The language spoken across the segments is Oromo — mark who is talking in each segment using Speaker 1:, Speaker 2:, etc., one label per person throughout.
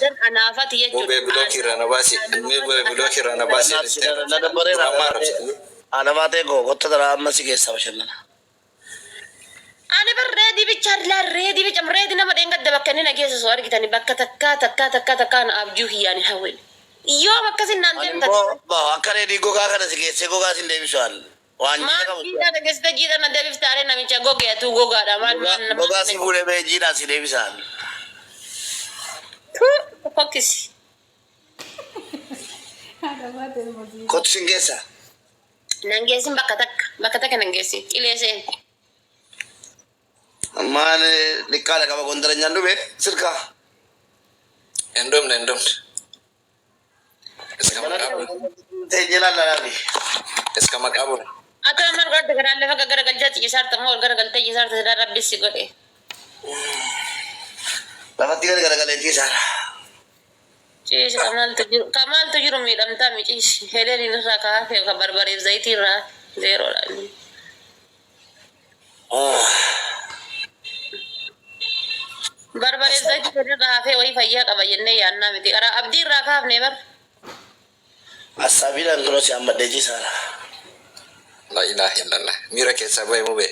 Speaker 1: keessan anaafati jechuudha.
Speaker 2: Blookii irraa na baasi. Blookii irraa na baasi.
Speaker 3: Na dabbareera. Ana baatee goota dara amma si keessa bashannana.
Speaker 1: Ani reedi bicha reedi bicha reedi nama dheengadda bakka inni nageessa soo argitani bakka takka na abjuu hiyyaan hawwin. Yoo akkasin naan deemta.
Speaker 3: Akka reedi gogaa kana si keessee gogaa sin deebisuudhaan. Waan jira qabu.
Speaker 1: Jiidhaan dhageessita jiidhaan na deebiftaare namicha gogeetu gogaadha maal
Speaker 3: gogaa si fuudhee bee jiidhaan si deebisaan.
Speaker 1: Fokkisi.
Speaker 3: Kottu sin keessa.
Speaker 1: Nangeessin bakka takka nangeessi qileeseen.
Speaker 3: Ammaan liqqaadha qaba gondara nyaannu bee sirkaa.
Speaker 2: Endomne.
Speaker 3: Teenye laalaafi.
Speaker 2: Iska maqaabur.
Speaker 1: Atau amar gad gara lefa gara galja cisar tamo gara galta cisar tada rabbi sigode.
Speaker 3: Lafatti gara galee cisar.
Speaker 1: Cis kamal tujuru midam tami cis heleni nusa kafe ka barbare zaiti ra zero la. Barbare zaiti ra kafe wai fayya ka bayenne ya anna miti ara abdi ra kaf ne bar.
Speaker 3: Asabila ngoro si amma de cisar.
Speaker 2: La ilaha illallah. Mira keessa bahe mube.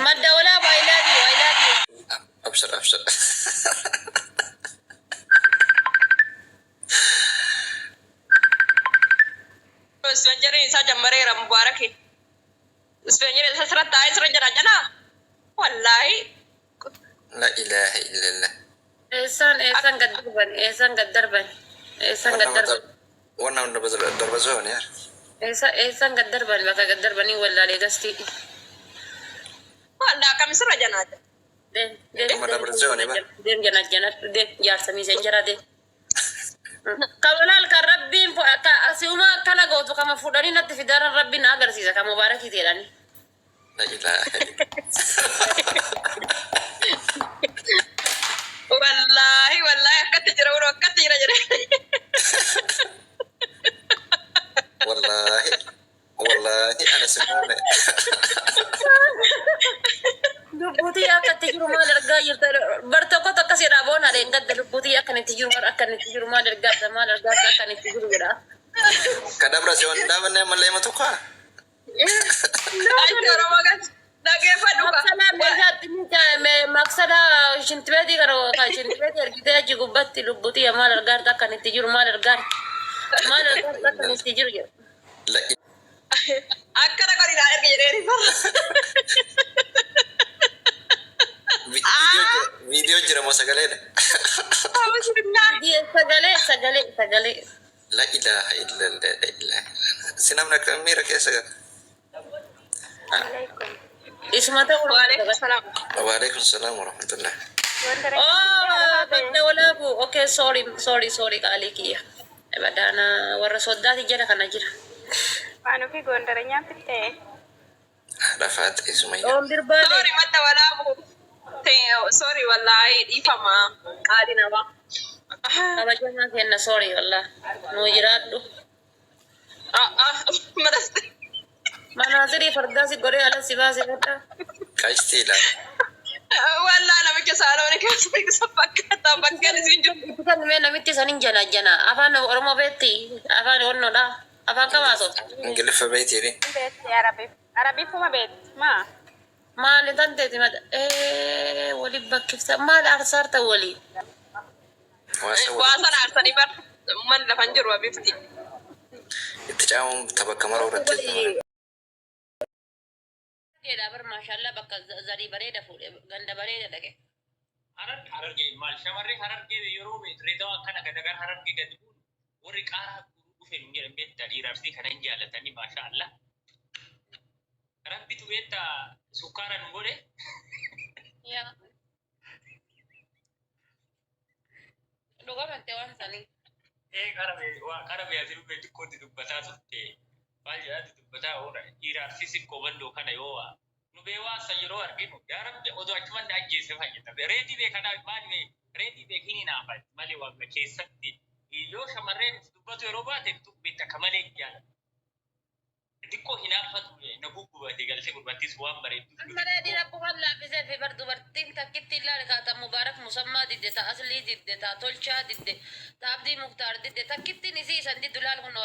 Speaker 1: Madda wala bailadi.
Speaker 2: Abshar.
Speaker 4: Ispenjeri isa jammare ra mubaraki. Ispenjeri isa serat taai serat jana. Wallahi.
Speaker 2: La ilaha illallah.
Speaker 1: Esan gaddarban.
Speaker 2: Wannan da darbazo ne yar.
Speaker 1: Esan gaddarban baka gaddarbani wallahi gasti.
Speaker 4: Walla kami serat jana.
Speaker 1: Den jana jarsami senjara de. Kamalal ka rabbin ka asuma kana goto kama fudani natti fidaran rabbin agarsiisa ka mubaraki tirani.
Speaker 2: La ilaha
Speaker 4: Wallahi akkatti jira wuro akkatti jira.
Speaker 2: Wallahi ana semane.
Speaker 1: Lubbuti akkatti jiru maal argaa jirta bartokko tokko si dhaabona de gadda lubbuti akkanitti jiru maal argaa akkanitti jiru jedha.
Speaker 2: Kadabra se on dabanne malle matu ka.
Speaker 4: Ay romagat dageeffadhu ka.
Speaker 1: Maksada shintibeti karo ka shintibeti argite achi gubbatti lubbuti maal argaa akkanitti jiru maal argaa akkanitti jiru jedha.
Speaker 4: Akkana qorina erga jedheeni farra.
Speaker 2: Video jira mo sagale.
Speaker 1: Sagale.
Speaker 2: La ilaha illallah. Sinamna kamera keessa.
Speaker 1: Ismata
Speaker 2: Wa alaikum salam wa rahmatullah.
Speaker 1: Banda wala bu. Okay, sorry kalikiya. Badana warra soddati jira kana jira.
Speaker 5: Anu fi gondaranya fitte.
Speaker 2: Rafat ismaya.
Speaker 1: Dirbale.
Speaker 4: Sorry mata wala bu. Sorry wallahi difama adina ba.
Speaker 1: Abajana kenna sorry wallah. No jiradu.
Speaker 4: Madaste.
Speaker 1: Manaziri fardasi gore ala sibase kata.
Speaker 2: Kaistila.
Speaker 4: Wallahi namicha saarone keessa fakkata bakkani sinjo.
Speaker 1: Kan me namitti sanin jana. Afan oromo betti. Afan onno da. Afan kamaso.
Speaker 2: Ingilifa beyti ni.
Speaker 5: Bet Arabi kuma bet ma.
Speaker 1: Maali tante timad wali bakkifta maal arsarta wali.
Speaker 4: Waasan arsani bar man lafan jiru abifti.
Speaker 2: Ittijaamu tabakkamara urratti.
Speaker 1: Geda bar mashallah bakka zari bareeda fuudhe ganda bareeda dhaqe.
Speaker 6: Hararge maal shamarree hararge yeroo reetaa akkana gadagar hararge gadi buun warri qaaraa dhufe hin jedhan beektaa dhiiraarsi kanan jaalatanii mashallah. Rabbi tu beta sukara nungole.
Speaker 1: Ya. Doga mante wan sani.
Speaker 6: Karabe asiru betu koti dubbata sotte. Baje ati dubbata ora ira sisi ko bando kana yowa. Nu bewa sayro arginu. Ya Rabbi odo achman ajje se fayyata. Reedi be kana mani reedi be kini na fa. Mali wa keessatti. Iyo shamarreen dubbatu yeroo baate tu bita kamale jala. xiqqoo hinaaffatu na guggubate galtee gurbattis waan bareeddu.
Speaker 1: amma reedii rabbumaan laaffisee fi bar dubartiin takkitti illee kaata mubaarak musammaa didde ta aslii didde ta tolchaa didde ta abdii muktaar didde takkittiin isii isan diddu laal kun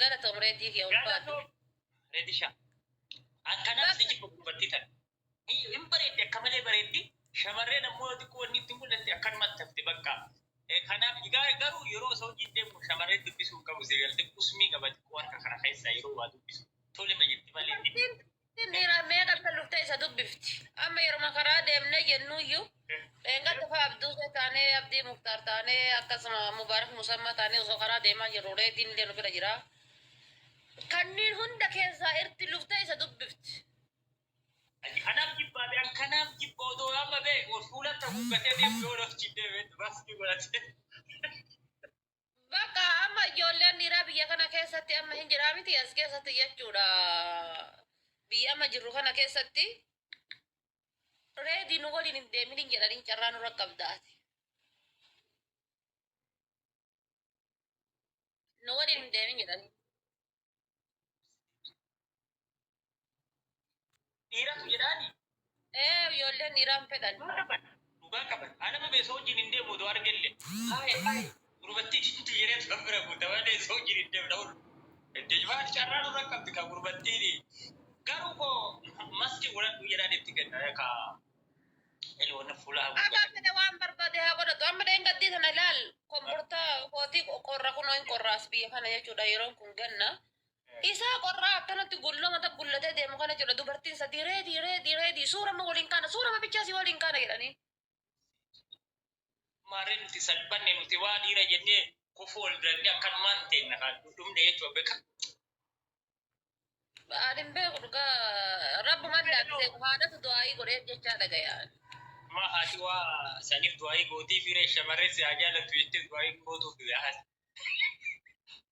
Speaker 1: galatoom reedii kee ulfaatu.
Speaker 6: Reedisha. Akkanaaf si jibba gurbattii tan. Hin bareedde akka malee bareeddi. Shamarreen ammoo xiqqoo wanni itti mul'atte akkanumatti hafte bakka. Kanaaf garuu yeroo osoo jiddeemu shamarreen dubbisuu qabu seegaltee qusmii qaba xiqqoo harka kana keessaa yeroo waa dubbisu. Tole ma jetti malee.
Speaker 1: Dhiira meeqa kan lufte isa dubbifti. Amma yeroo karaa deemnee jennu iyyuu dheengadda fa'aa abduusee taanee abdii muktaar taanee akkasuma mubaarak musammaa taanee osoo karaa deemaa jirru reetiin illee nu bira jira. Kanneen hunda keessaa irti lufte isa dubbifti.
Speaker 6: Kanaaf jibbaa beekan kanaaf jibba odoo amma beeku fuulatti haguuggatee deemu yoo of jiddee beektu baasii godhatee.
Speaker 1: Bakka amma ijoolleen dhiiraa biyya kana keessatti amma hin jiraa miti as keessatti jechuudha. Biyya amma jirru kana keessatti reedii nu waliin hin deemin jedhanii carraa nurra qabdaati. Nu waliin hin deemin jedhanii.
Speaker 6: Dhiiratu jedhaani.
Speaker 1: Ijoolleen dhiiraan fedhan.
Speaker 6: Dhugaa qaban. Anama beesoo wajjin hin deemu odoo argelle. Haye gurbattii jidduu yeroo ta'an bira guutaa waan beesoo wajjin hin deemu dhawul. Deemaa carraa nurra qabdi kan gurbattiin. Garuu koo masti godhadhu jedhaan itti kenna ka elwana fuula haguugaa.
Speaker 1: Akka fedhe waan barbaade haa godhatu. Amma dheengaddii sana ilaal komportaa kootii qorra kunoo hin qorraas biyya kana jechuudha yeroon kun ganna. Isaa qorraa akkanatti gullomata gullatee deemu kana jedha dubartiin sadii reedii suurama waliin kaana suurama bichaasii waliin kaana jedhanii.
Speaker 6: Maarree nuti salphanne nuti waa dhiira jennee kofoo ol dirannee akkanumaan teenna kan dhumne jechuudha beeka.
Speaker 1: Adin beeku dhugaa rabbumaan laaffisee haadhatu du'aayii godhee jechaa dhagayaan.
Speaker 6: Ma haati waa saniif du'aayii gootii fi shamarree si haa jaallattu jettee du'aayii gootuuf yaa'as.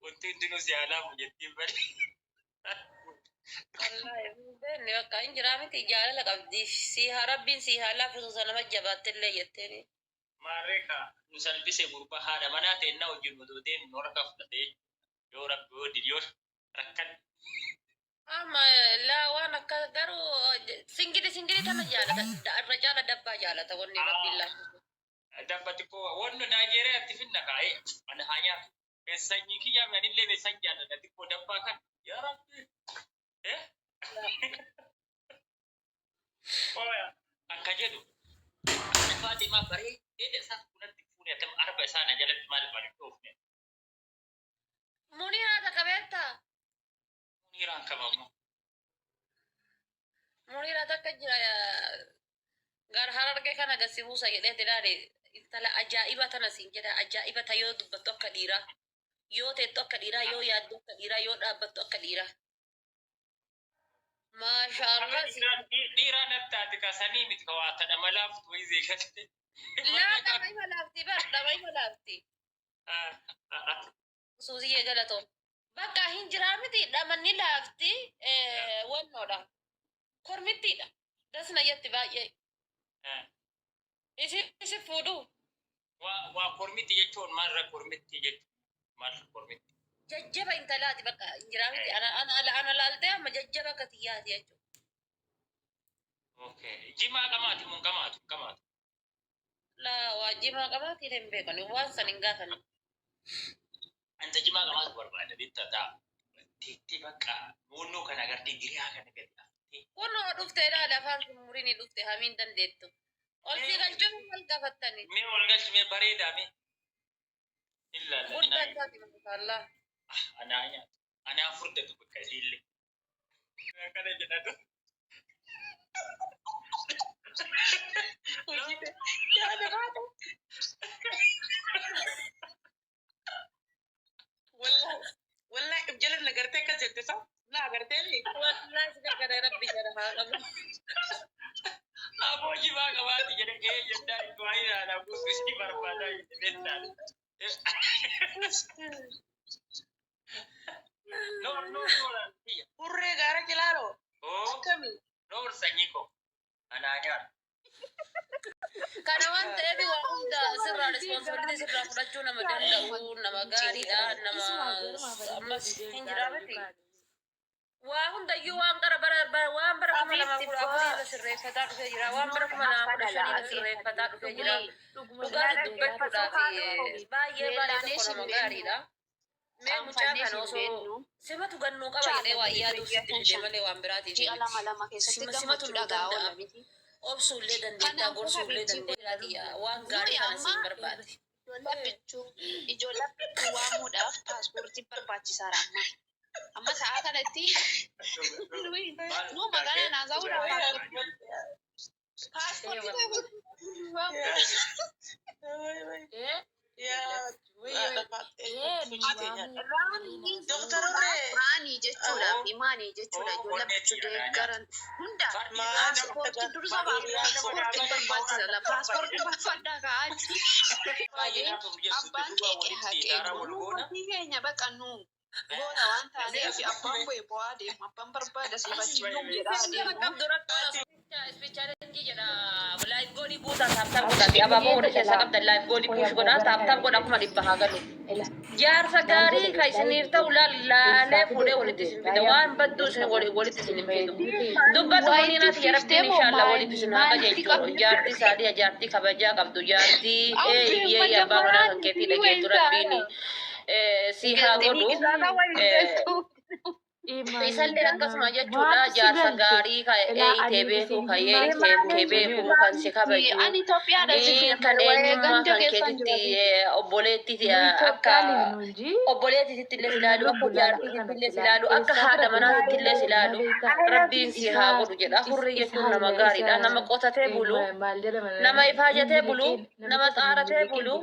Speaker 6: Wanti hundinuu si haalaamu jettiin bari.
Speaker 1: Wallaahi beekni bakka hin jiraa miti jaalala qabdiif si haa rabbiin si haa laaffisu sanama jabaattillee jetteeni.
Speaker 6: Maarree ka nu salphise gurbaa haadha manaa teennaa wajjin otoo deemu nu harka fudhatee yoo rabbi yoo didiyoo rakkan.
Speaker 1: Amma laa waan akka garuu singili tana jaalata irra caala dabbaa jaalata wanni rabbiin laaffisu.
Speaker 6: Dabba xiqqoo wanni Naajeeriyaatti finna kaa'ee ana haa nyaatu. Sanyii kiyyaa manillee beesan jaalladha xiqqoo dabbaa kan yaa rabbi. Akka jedhu Faatimaa bareedee isaas kunatti fuudhee atam arba isaana jalatti maaliif ani dhoofne.
Speaker 1: Muniiraa takka beektaa?
Speaker 6: Muniiraan kamamu.
Speaker 1: Muniiraa takka jira gar harargee kana gasi buusa jedhee ilaale intala ajaa'iba tana siin jedha ajaa'iba ta yoo dubbattu akka dhiiraa yoo teettu akka dhiiraa yoo yaaddu akka dhiiraa yoo dhaabbattu akka dhiiraa. Maashaallah.
Speaker 6: Dhiiraa nattaati kasanii miti kawaata dhama laaftu wayii zeegatte.
Speaker 1: Laa dhama ima laafti bar dhama ima laafti. Suusiyyee galatoon. Bakka hin jiraa miti dhamanni laafti wannoodha. Kormittiidha. Dasna jetti baay'ee. Isi fuudhuu.
Speaker 6: Waa kormitti jechuun maalirra kormitti jechuun maalirra kormitti.
Speaker 1: Jajjaba intalaati bakka jiraa miti ana laaltee amma jajjaba akka xiyyaati jechuudha.
Speaker 6: Okay. Jimaa qamaati mun qamaatu.
Speaker 1: Laa waa jimaa qamaati hin beekani waan san hin gaafani.
Speaker 6: Anta jimaa qamaatu barbaada bitta ta'a. Tiitti bakka muunoo kana agartee giriyaa kana gadi dhaabtee.
Speaker 1: Kunoo dhuftee ilaala afaan sun muriin dhufte hamiin dandeettu. Ol si galchuun wal gaafattani.
Speaker 6: Mee ol galchi mee bareedaa mee. Ilaala.
Speaker 1: Guddaa isaati mashallah.
Speaker 6: Ana furdatu bakka isiillee. Kana jedhatu.
Speaker 4: Wallahi ibjalan nagartee akkas jette sa? Na agartee mi?
Speaker 1: Wallahi si gara rabbi jara haa qabu.
Speaker 6: Aboo jimaa qabaati jedhe jennaan itti waa ilaalaa guutuutti barbaadaa jettaan. No.
Speaker 4: Hurree gaara kilaaroo. Akkami?
Speaker 6: Noor sanyii koo. Anaa nyaata.
Speaker 1: Kana waan ta'eef waa hunda sirraa responsibilitii sirraa fudhachuu nama danda'u nama gaariidha nama ammas hin jiraa miti. Waan dayyuu waan qara waan bara kuma lama kudha afurii irra sirreeffataa dhufee jira. Waan bara kuma lama kudha shanii irra sirreeffataa dhufee jira. Dhugaatti dubbachuudhaaf baay'ee tokko nama gaariidha. Mee mucaa kana osoo simatu gannuu qaba jedhee waa yaaduuf sitti malee waan biraatiif. Simatu nu danda'a. Obsuullee dandeettaa gorsuullee dandeettaa waan gaarii kana siin barbaade.
Speaker 7: Ijoollee waamuudhaaf paaspoortii barbaachisaadha amma. Amma sa'a kanatti nu magaalaa naasa'uudhaaf raanii jechuudhaaf imaanii jechuudha ijoollee bichuu deeggaran hunda paaspoortii dursa paaspoortii barbaachisa paaspoortii barbaaddaa ka'aati abbaan keenya haqee keenya baqa nu goona waan taaneef abbaan bu'e bu'aa deema abbaan barbaada sifachiifuu jedha adeemu.
Speaker 1: Spesialenji jedha live goolii buusaa taaptaan godhate abaaboo warra keessa qabdan live goolii puush godhaa taaptaan godha kuma dhibba haa galu. Jaarsa gaarii kan isiniif ta'u laalee fuudhee walitti isin fida waan badduu isin walitti isin hin fidu. Dubbatu waliin ati yarabbiin inshaallah walitti isin haa qajeelchu jaartii saadii jaartii kabajaa qabdu jaartii biyyee abbaa manaa kan keetii dhageettu rabbiin si haa godhu. Isallee akkasuma jechuudha jaarsa gaarii ka'ee beeku ka'ee beeku kan si kabaju kan eenyummaa kan keetitti obboleettiiti akka obboleettiitti illee ilaalu akka jaartiitti illee ilaalu akka haadha manaatti illee ilaalu rabbiin si haa godhu jedha hurrii jechuun nama gaariidha nama qotatee bulu nama ifaajatee bulu nama xaaratee bulu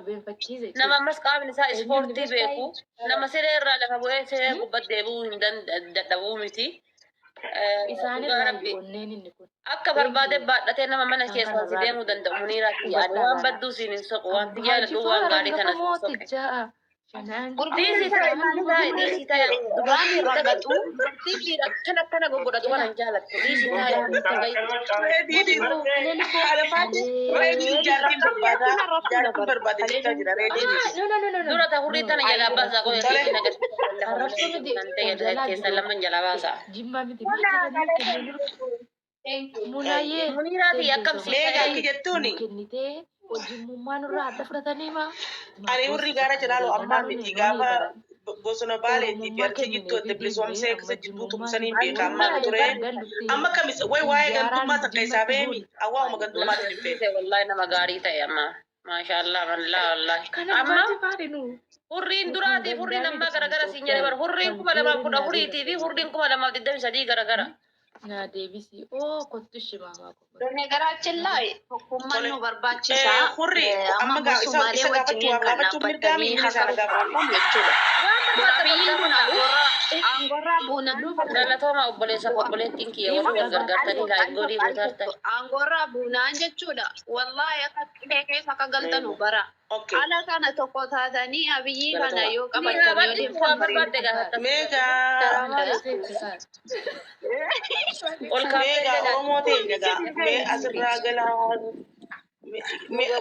Speaker 1: nama ammas qaamni isaa ispoortii beeku nama siree irraa lafa bu'ee siree gubbatti deebi'uu hin dadhabuu miti. Akka barbaade baadhatee nama mana keessa si deemuu danda'u muniiraatti yaadu waan badduu siin hin soqu waan jaaladhu waan gaarii kana siin soqe. Dhiisii taa'e duraanii ragatu kan akkana goggodhatu waan hin jaalattu dhiisii dura ta hurrii tana jalaa baasaa godhe nagarsiisa keessa laman jalaa baasaa. Muniiraati akkam
Speaker 8: kennitee hojiimummaan irraa adda fudhatanii maa.
Speaker 9: Ani hurrii gaara jalaaloo ammaa miti gaafa bosona baaleetii fi arti jittoo itti bilisoomsee keessa jibbuu tumsanii beekamaa ture. Amma kamis waa'ee gantummaa takka isaa beemi awwaa'uma gantummaa hin beeku.
Speaker 1: Wallahi nama gaarii ta'e amma maashaallah wallahi. Amma hurriin duraatiif hurriin ammaa garagara siin jedhe bara hurriin 2014 fi hurriin 2023 garagara.
Speaker 8: Naa deebisii oo kottu shimamaa kun.
Speaker 7: ነገራችን ላይ ሁኩማን ነው በርባችሳ
Speaker 9: ሁሪ አመጋ isa gaafachuu waa gaafachuu mirgaa mi inni isaa
Speaker 7: አንጎራ ቡና
Speaker 1: Galatooma obboleettiin kiyya warri wal gargaartanii laayif godhii buutartan.
Speaker 7: አንጎራ ቡና jechuudha wallahi akka qibee keessa akka galtanu bara ala kana tokko taatanii abiyyi kana yoo qabatanii
Speaker 9: meega oromoo ta'e egaa mee asirraa galaa meela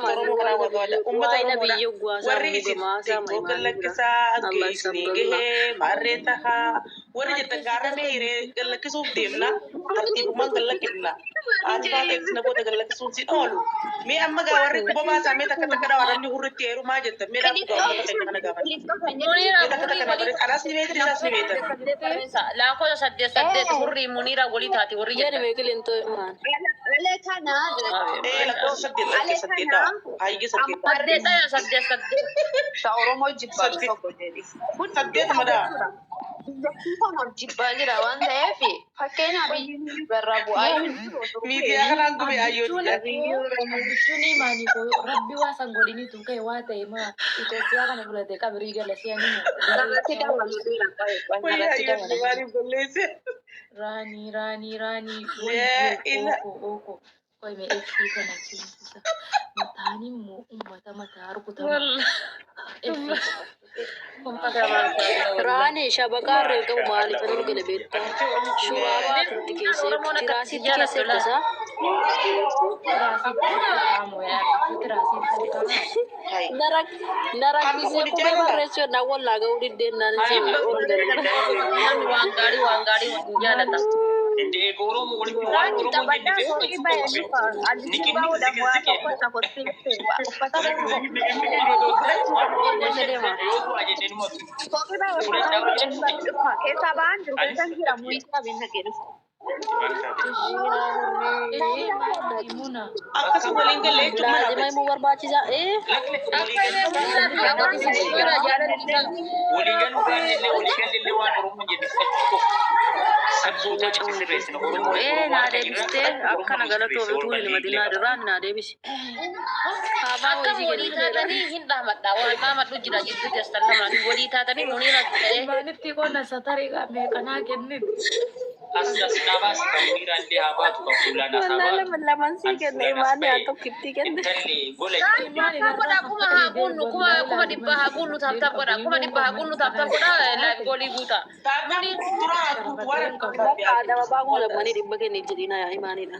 Speaker 9: oromoo kanaa waggaadha ummata oromoodha warri isitti hoggan lakkisaa geessanii gahee maarree tahaa warri jettan gaarramee hiree gallakkisuuf deemna tartiibumaan gallakkifna aanfaa teessina booda gallakkisuun si oolu mee amma gaa warri kuba baasaa mee takka takka dhawaadhamni hurritti heerumaa jettan mee dhaabuu gaafata ta'e kana gaafata mee takka takka dhawaadha alaas ni beektan isaas ni beektan
Speaker 1: Laakota saddeet hurrii muniira walii taati warri jedhan.
Speaker 9: lakkoofsa saddeet hayyee saddeet
Speaker 7: oromoo jibbaa tokko jedhi
Speaker 9: saddeet madaa
Speaker 7: jibbaa jira waan ta'eef fakkeenyaaf barraa bu'aa
Speaker 9: miidiyaa kanaan gube ayyoodha.
Speaker 8: Jechuun maanii rabbi waa san godhiniitu ka'e waa ta'e maa Itoophiyaa kana fudhate qabrii galasiyaanii raanii oko koy me efi kana cimsisa mataani mu ummata mataa rukutamu
Speaker 10: Raane shabaqarre qabu maaliif nu gala beektaa shuraabaa itti keessatti tiraasitti keessatti isaa Narakkisee qubee barreessuu na wallaa ga'uu diddeennan
Speaker 1: namni waan gaarii waan jaalata.
Speaker 7: Rani taphataa soogii bahe keessa ba'an jiru keessan jira muisaa binna kennu.
Speaker 9: Akkasuma waliin galee jechuun mana
Speaker 10: laazima himuu barbaachisaa
Speaker 8: naa deebistee akkana galatoofi utuu hin madinaa dirraan naa deebisi.
Speaker 1: Akka walii taatanii hin dhaamadha. Waan dhaamadhu jira jidduu keessan lamaan walii taatanii muniina ta'ee.
Speaker 8: Maalitti qonna satarii qabee kanaa kennit.
Speaker 6: Asas nabas kamira ndi habatu kakulana
Speaker 10: wallaahi lamaan sii kenne imaanii haa tokkitti kenne.
Speaker 6: Intalli bola
Speaker 1: Kuma haguunnu kuma dhibba haguunnu taaptaap godha. Kuma dhibba haguunnu taaptaap godha. Laafi golii guuta.
Speaker 10: Bakka adama baakuu lammanii dhibba kenniif jedhina yaa imaaniidha.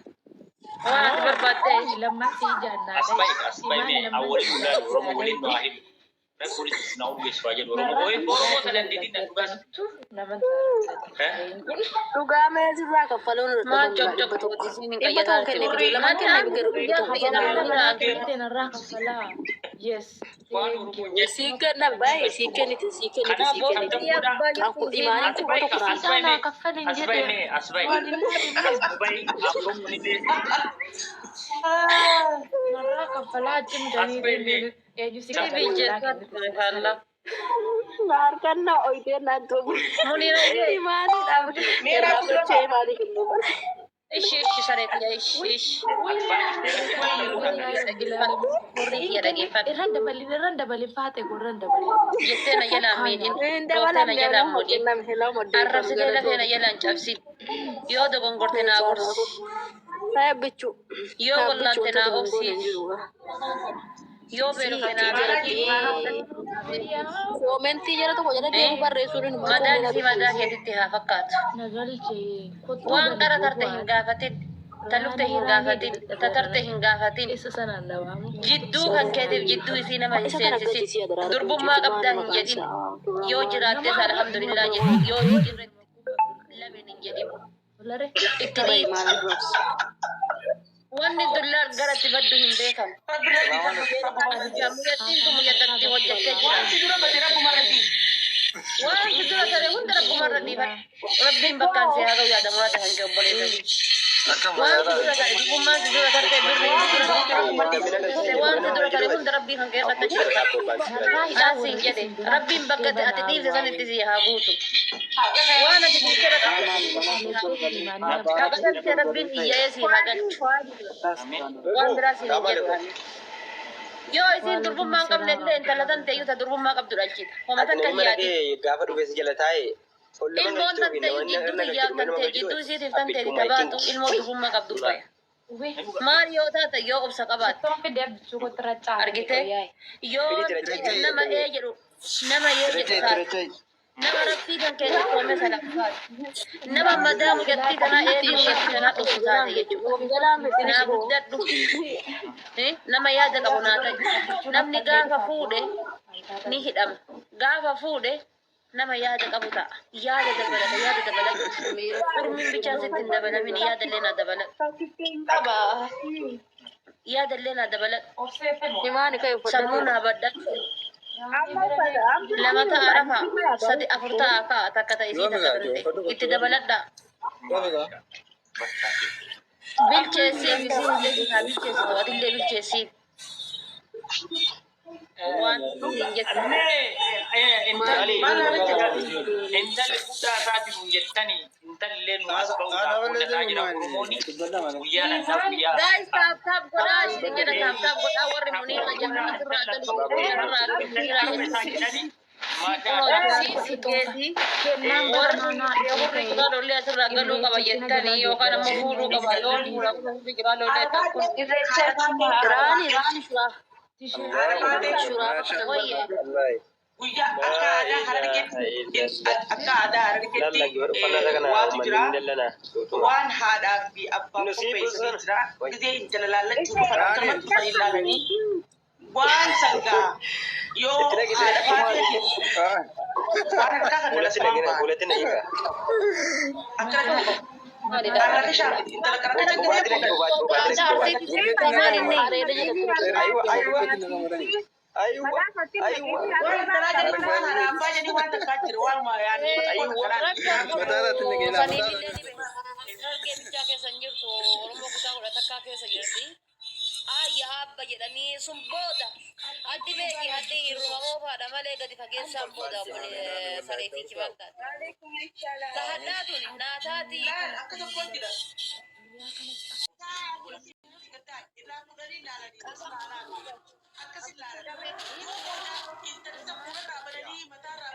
Speaker 1: Waan ati barbaaddee.
Speaker 8: Lamman sii jaannaa.
Speaker 6: asbaine awali bulan Oromo waliin waahid. Dan politis na uwe sebagai Oromo sadan didin dan tugas.
Speaker 10: Dhugaa mee sirraa kaffaluun irratti
Speaker 1: Maa cocok tuuti siin hin
Speaker 10: dhibba tokko kennee
Speaker 1: qayyadaatti.
Speaker 10: lamaan kennee
Speaker 8: Narraa kaffalaa. Yes.
Speaker 10: sii kenna baay'ee sii kennite sii kennite sii kennite. Aku imaanii kuma tokko
Speaker 8: Sana kaffalin jedhee. Narraa kaffalaa cimdanii. Eenyu si kaffalaa.
Speaker 10: Harkannaa oyitee naan tuubu. Imaanii dhaabde. Irraa gochee imaanii kennu.
Speaker 1: Ishi sareetii ishi.
Speaker 8: Irraan dabalin faate gurraan dabalin.
Speaker 1: Jettee na jalaan miidhin.
Speaker 10: Hin dabalan
Speaker 1: na jalaan muudhin.
Speaker 10: moddee.
Speaker 1: Arrabsitee lafee na jalaan cabsin. Yoo dogongorte naa gorsi.
Speaker 10: Saya bicu.
Speaker 1: Yoo wallaante naa obsi. Yoo beelofte naa beelofti.
Speaker 10: Komentii jala tokko jala deemu barreessuun hin
Speaker 1: Madaan madaa keetitti haa fakkaatu.
Speaker 8: Nagalchee.
Speaker 1: Waan qara tarte hin gaafatin. Talufte hin gaafatin. Tatarte hin gaafatin.
Speaker 8: Isa sanaan lawaamu.
Speaker 1: Jidduu kan keetiif jidduu isii nama hin seensisin. Durbummaa qabdaa hin jedhin. Yoo jiraattes alhamdulillah jedhin. Yoo hin jirre lameen hin jedhin. Itti dhiibsi. Wanni dullaa garatti baddu hin beekamu. Muyyattiin tun muyyattatti hojjettee jira. Waan si dura tare hunda rabbumarra dhiifadhu. Rabbiin bakkaan si haa ga'u yaadamu haa ta'an kee obboleessanii. Waan si dura tare dubbummaan si dura tarte birrii si dura tarte waan si dura tare hunda rabbii kan keessatti jirta. Hidhaan siin jedhe rabbiin bakka ati dhiifte sanitti si haa guutu. Waan ati dhiifte rakkatte rabbiin iyyaa'ee si haa galchu. Waan biraa siin hin jedhu. Yoo isin durbummaan qabne illee intala tan ta'e ta durbummaa qabdu dhalchita. Homa takka hin yaadin.
Speaker 2: Gaafa dhufee si jala taa'e.
Speaker 1: Ilmoon tan ta'e jidduu hiyyaaf tan ta'e jidduu isiitiif tan ta'e tabaatu ilmoo durbummaa qabdu baya. Maal yoo taate yoo obsa qabaatte. Argite yoo nama ee jedhu nama ee jedhu taate. Nama rabbii kan keessa koome salaffaatu. Nama madaa mucattii tanaa eedii mucattii tanaa dhuftu taate jechuudha. Naa guddadhu. Nama yaada qabu naa ta'e. Namni gaafa fuudhe ni hidhama. Gaafa fuudhe nama yaada qabu ta'a. Yaada dabalata yaada dabalata. Kurmiin bichaan sitti hin dabalamin yaada illee naa dabalata. Yaada illee naa dabalata. Sammuu naa baddatu. Lama ta'a rafa sadi afur ta'a ka'a takka ta'e isii takka ta'e itti dabaladha. Bilcheessiif isiin illee haa bilcheessitu atillee bilcheessiif. Waan hin jettu.
Speaker 6: intalli guddaa isaati kun jettani intalli nu as ba'uudhaaf hojjetaa jira Oromooni guyyaa lantaa guyyaa.
Speaker 1: Guys, taap godhaa isin jedha taap godhaa warri munii hojjetan asirraa galu. Warri lollee asirraa galuu qaba jettanii yookaan ammoo fuudhuu qaba yoo fuudhamu jira lollee tokko.
Speaker 10: Raani
Speaker 9: guyyaa akka aadaa harargeetti waatu jira waan haadhaa fi abbaa qopheessanii jira gizee intala laallachuu dhufan akkanumatti dhufan ilaalanii waan sangaa yoo haadha baatee waan harkaa kan dhala simaan ba'a akkana qabu karaka shaafiti intala karaka jaggeessee
Speaker 1: abba jedhanii sun booda addi beeki haddi hirrumamoo faadha malee gadi fageessaan booda sareetii kibattaati. Tahaddaa tuni naataati. Akkasin laala. Intalli fuula dhaabatanii mataa irraa